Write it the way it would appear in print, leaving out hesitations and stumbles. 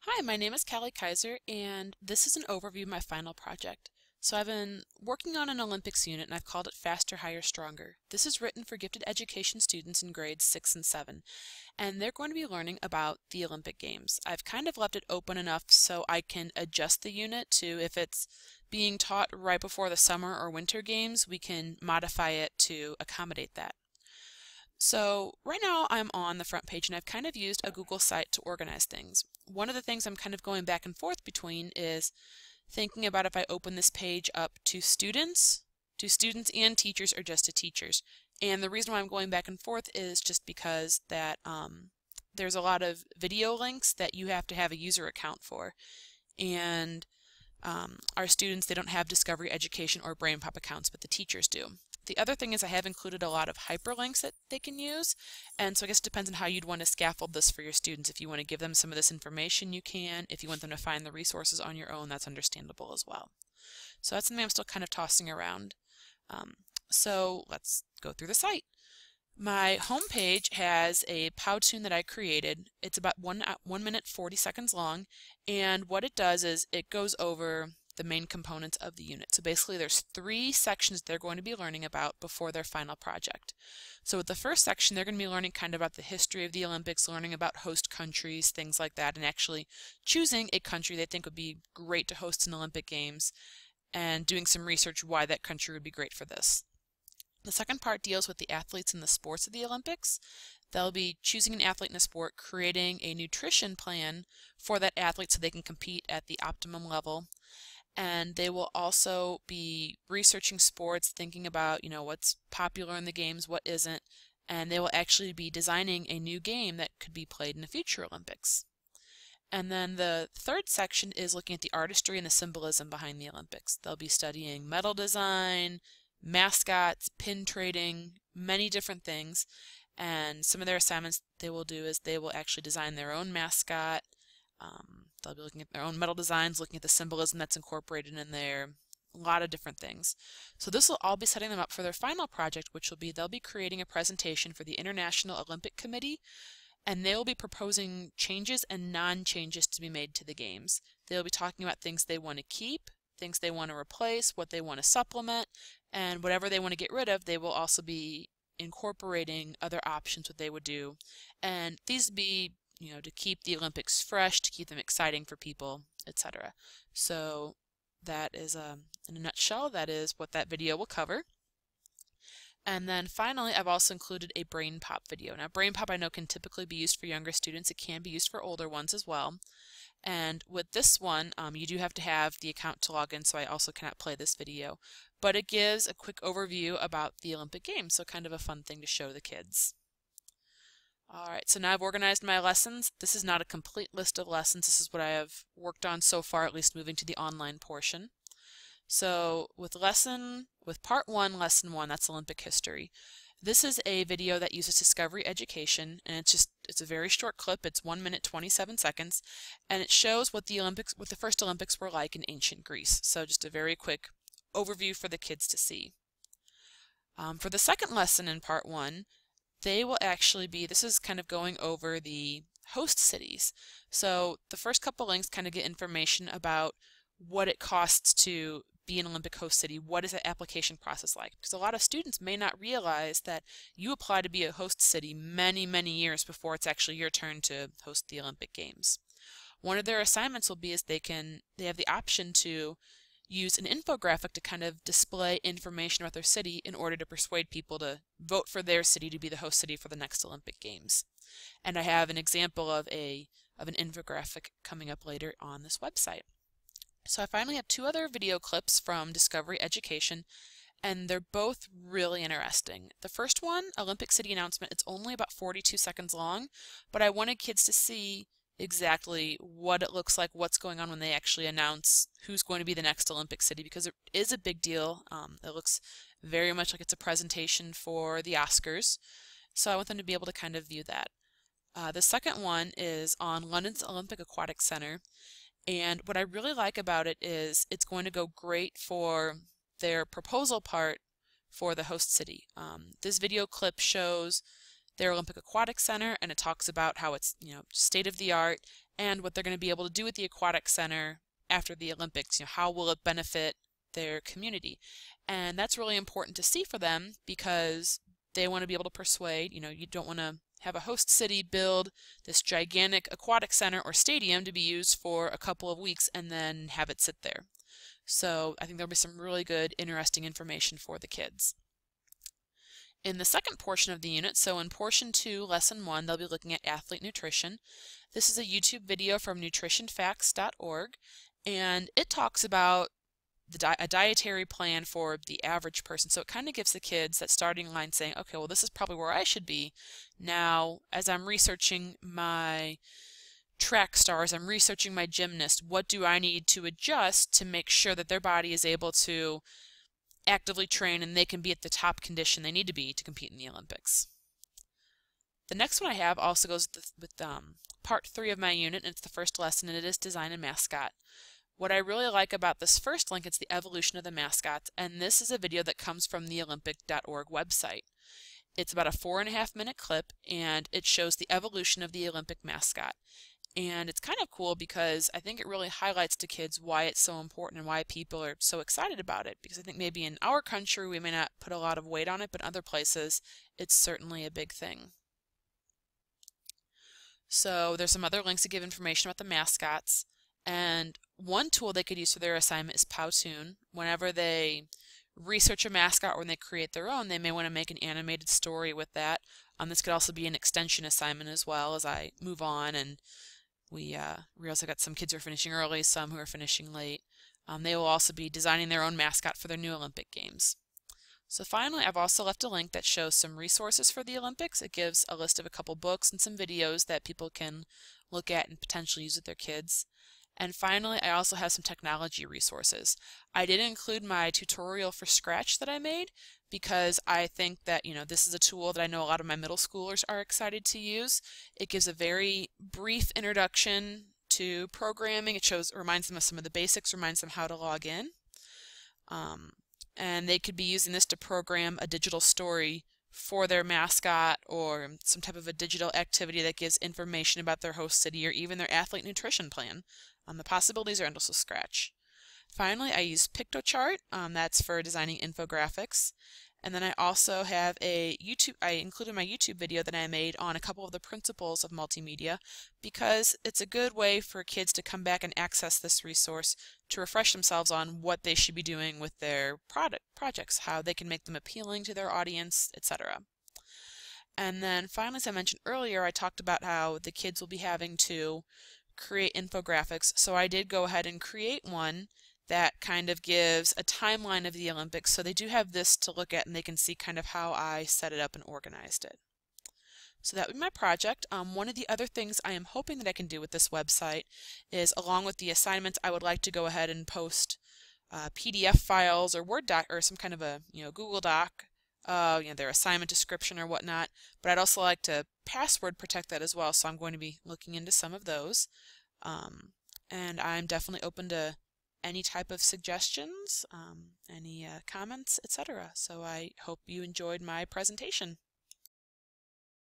Hi, my name is Kaiser, and this is an overview of my final project. So I've been working on an Olympics unit, and I've called it Faster, Higher, Stronger. This is written for gifted education students in grades 6 and 7, and they're going to be learning about the Olympic Games. I've kind of left it open enough so I can adjust the unit to if it's being taught right before the summer or winter games, we can modify it to accommodate that. So right now I'm on the front page and I've kind of used a Google site to organize things. One of the things I'm kind of going back and forth between is thinking about if I open this page up to students and teachers, or just to teachers. And the reason why I'm going back and forth is just because that there's a lot of video links that you have to have a user account for. And our students, they don't have Discovery Education or BrainPop accounts, but the teachers do. The other thing is I have included a lot of hyperlinks that they can use, and so I guess it depends on how you'd want to scaffold this for your students. If you want to give them some of this information, you can. If you want them to find the resources on your own, that's understandable as well. So that's something I'm still kind of tossing around. So let's go through the site. My home page has a Powtoon that I created. It's about 1 minute 40 seconds long, and what it does is it goes over the main components of the unit. So basically there's 3 sections they're going to be learning about before their final project. So with the first section, they're going to be learning kind of about the history of the Olympics, learning about host countries, things like that, and actually choosing a country they think would be great to host an Olympic Games and doing some research why that country would be great for this. The second part deals with the athletes and the sports of the Olympics. They'll be choosing an athlete in a sport, creating a nutrition plan for that athlete so they can compete at the optimum level. And they will also be researching sports, thinking about, what's popular in the games, what isn't, and they will actually be designing a new game that could be played in the future Olympics. And then the third section is looking at the artistry and the symbolism behind the Olympics. They'll be studying medal design, mascots, pin trading, many different things. And some of their assignments they will do is they will actually design their own mascot. They'll be looking at their own medal designs, looking at the symbolism that's incorporated in there, a lot of different things. So this will all be setting them up for their final project, which will be they'll be creating a presentation for the International Olympic Committee, and they will be proposing changes and non-changes to be made to the games. They'll be talking about things they want to keep, things they want to replace, what they want to supplement, and whatever they want to get rid of, they will also be incorporating other options what they would do. And these would be to keep the Olympics fresh, to keep them exciting for people, etc. So that is, in a nutshell, that is what that video will cover. And then finally, I've also included a BrainPop video. Now, BrainPop I know can typically be used for younger students. It can be used for older ones as well. And with this one, you do have to have the account to log in, so I also cannot play this video. But it gives a quick overview about the Olympic Games, so kind of a fun thing to show the kids. Alright, so now I've organized my lessons. This is not a complete list of lessons. This is what I have worked on so far, at least moving to the online portion. So with part 1, lesson 1, that's Olympic history. This is a video that uses Discovery Education, and it's a very short clip. It's 1 minute 27 seconds, and it shows what the first Olympics were like in ancient Greece. So just a very quick overview for the kids to see. For the second lesson in part 1, they will actually be, this is kind of going over the host cities. So the first couple links kind of get information about what it costs to be an Olympic host city. What is the application process like? Because a lot of students may not realize that you apply to be a host city many, many years before it's actually your turn to host the Olympic Games. One of their assignments will be is they have the option to use an infographic to kind of display information about their city in order to persuade people to vote for their city to be the host city for the next Olympic Games. And I have an example of an infographic coming up later on this website. So I finally have 2 other video clips from Discovery Education, and they're both really interesting. The first one, Olympic City Announcement, it's only about 42 seconds long, but I wanted kids to see exactly what it looks like, what's going on when they actually announce who's going to be the next Olympic city, because it is a big deal. It looks very much like it's a presentation for the Oscars, so I want them to be able to kind of view that. The second one is on London's Olympic Aquatic Centre, and what I really like about it is it's going to go great for their proposal part for the host city. This video clip shows their Olympic Aquatic Center, and it talks about how it's, state of the art and what they're going to be able to do with the Aquatic Center after the Olympics. How will it benefit their community? And that's really important to see for them because they want to be able to persuade, you don't want to have a host city build this gigantic aquatic center or stadium to be used for a couple of weeks and then have it sit there. So I think there'll be some really good, interesting information for the kids. In the second portion of the unit, so in portion 2, lesson 1, they'll be looking at athlete nutrition. This is a YouTube video from nutritionfacts.org, and it talks about a dietary plan for the average person. So it kind of gives the kids that starting line saying, okay, well, this is probably where I should be. Now, as I'm researching my track stars, I'm researching my gymnast, what do I need to adjust to make sure that their body is able to actively train and they can be at the top condition they need to be to compete in the Olympics. The next one I have also goes with part 3 of my unit, and it's the first lesson, and it is design a mascot. What I really like about this first link is the evolution of the mascots, and this is a video that comes from the Olympic.org website. It's about a 4.5-minute clip, and it shows the evolution of the Olympic mascot. And it's kind of cool because I think it really highlights to kids why it's so important and why people are so excited about it. Because I think maybe in our country we may not put a lot of weight on it, but in other places it's certainly a big thing. So there's some other links that give information about the mascots. And one tool they could use for their assignment is Powtoon. Whenever they research a mascot or when they create their own, they may want to make an animated story with that. This could also be an extension assignment as well as I move on, and we also got some kids who are finishing early, some who are finishing late. They will also be designing their own mascot for their new Olympic Games. So finally, I've also left a link that shows some resources for the Olympics. It gives a list of a couple books and some videos that people can look at and potentially use with their kids. And finally, I also have some technology resources. I did include my tutorial for Scratch that I made because I think that, this is a tool that I know a lot of my middle schoolers are excited to use. It gives a very brief introduction to programming. It reminds them of some of the basics, reminds them how to log in. And they could be using this to program a digital story for their mascot or some type of a digital activity that gives information about their host city or even their athlete nutrition plan. The possibilities are endless with Scratch. Finally, I use Piktochart. That's for designing infographics. And then I also have I included my YouTube video that I made on a couple of the principles of multimedia because it's a good way for kids to come back and access this resource to refresh themselves on what they should be doing with their projects, how they can make them appealing to their audience, etc. And then finally, as I mentioned earlier, I talked about how the kids will be having to create infographics. So I did go ahead and create one that kind of gives a timeline of the Olympics. So they do have this to look at and they can see kind of how I set it up and organized it. So that would be my project. One of the other things I am hoping that I can do with this website is, along with the assignments, I would like to go ahead and post PDF files or Word doc or some kind of a Google Doc, their assignment description or whatnot. But I'd also like to password protect that as well. So I'm going to be looking into some of those. And I'm definitely open to any type of suggestions, any comments, etc. So I hope you enjoyed my presentation.